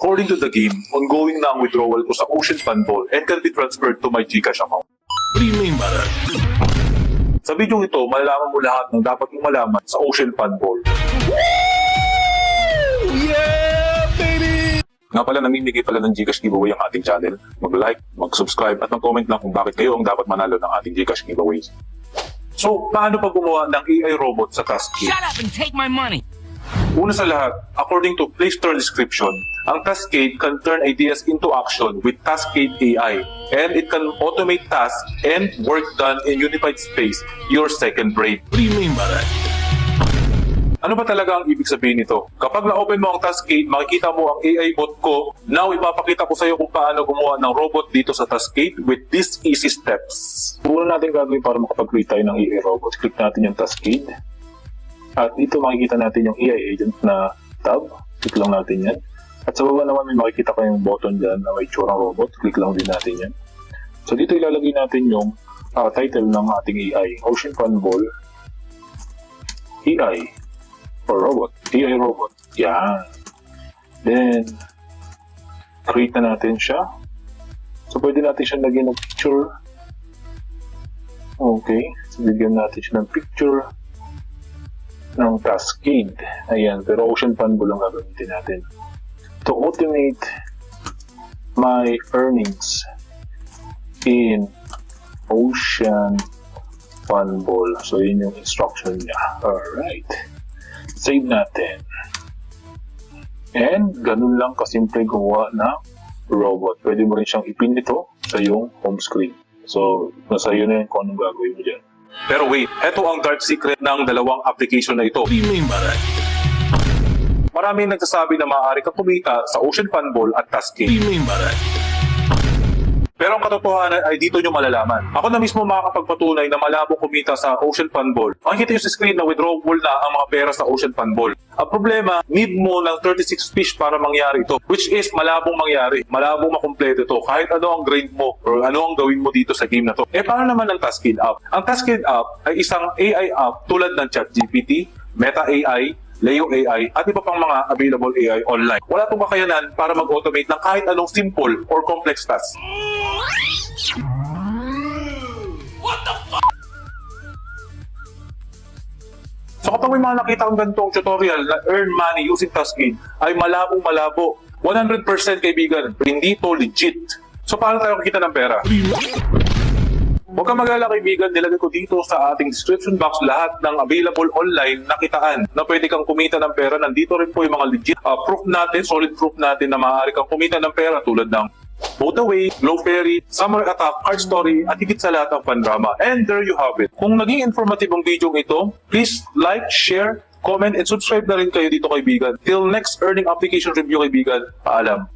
According to the game, ongoing na ang withdrawal ko sa Ocean Fun Ball and can be transferred to my GCash account. What do you mean by that? Sa video ito, malalaman mo lahat ng dapat mong malaman sa Ocean Fun Ball. Yeah, baby! Nga pala, namimigay pala ng GCash giveaway ang ating channel. Mag-like, mag-subscribe at mag-comment lang kung bakit kayo ang dapat manalo ng ating GCash giveaway. So, paano pa gumawa ng AI robot sa Taskade? Shut up and take my money. Una sa lahat, according to Play Store description, ang Taskade can turn ideas into action with Taskade AI, and it can automate tasks and work done in unified space, your second brain. What do you mean by that? Ano ba talaga ang ibig sabihin nito? Kapag na-open mo ang Taskade, makikita mo ang AI bot ko. Now, ipapakita ko sa iyo kung paano gumawa ng robot dito sa Taskade with these easy steps. Una natin gagawin para makapag-create tayo ng AI robot. Click natin yung Taskade. At dito makikita natin yung AI agent na tab. Click lang natin yan. At sa baba naman may makikita kayong button dyan na may tsurang robot. Click lang din natin yan. So dito ilalagay natin yung title ng ating AI. Ocean Fun Ball AI or robot. AI robot. Yan. Then, create na natin siya. So pwede natin siya lagyan ng picture. Okay. So bigyan natin siya ng picture ng Taskade. Ayan, pero Ocean Fun Ball ang gagamitin natin. To automate my earnings in Ocean Fun Ball. So, yun yung instruction niya. Alright. Save natin. And, ganun lang kasimple gumawa ng robot. Pwede mo rin siyang ipin ito sa yung home screen. So, nasa iyo na yun kung anong gagawin mo dyan. Pero wait, eto ang dark secret ng dalawang application na ito. What do you mean by that? Maraming nagsasabi na maaari kang kumita sa Ocean Fun Ball at What do Taskade. you mean by that? Pero ang katotohanan ay dito nyo malalaman. Ako na mismo makakapagpatunay na malabong kumita sa Ocean Fun Ball. Makikita nyo sa screen na withdrawable na ang mga pera sa Ocean Fun Ball. Ang problema, need mo ng 36 fish para mangyari ito, which is malabong mangyari. Malabong makumpleto ito kahit ano ang grind mo or ano ang gawin mo dito sa game na to. Paano naman ang Taskade app? Ang Taskade app ay isang AI app tulad ng ChatGPT, Meta AI, Leo AI, at iba pang mga available AI online. Wala itong kakayanan para mag-automate ng kahit anong simple or complex task. What the fuck? So kapag may mga nakita kang ganitong tutorial na earn money using Taskade, ay malabo. 100% kaibigan, hindi to legit. So paano tayo kikita ng pera? What do you mean? Huwag kang mag-alala kaibigan, nilagay ko dito sa ating description box lahat ng available online na kitaan na pwede kang kumita ng pera. Nandito rin po yung mga legit proof natin, solid proof natin na maaari kang kumita ng pera tulad ng Boataway, Glow Fairy, Summer Attack, Card Story, at higit sa lahat ng fan drama. And there you have it. Kung naging informative ang video ito, please like, share, comment, and subscribe na rin kayo dito kaibigan. Till next earning application review kaibigan, paalam.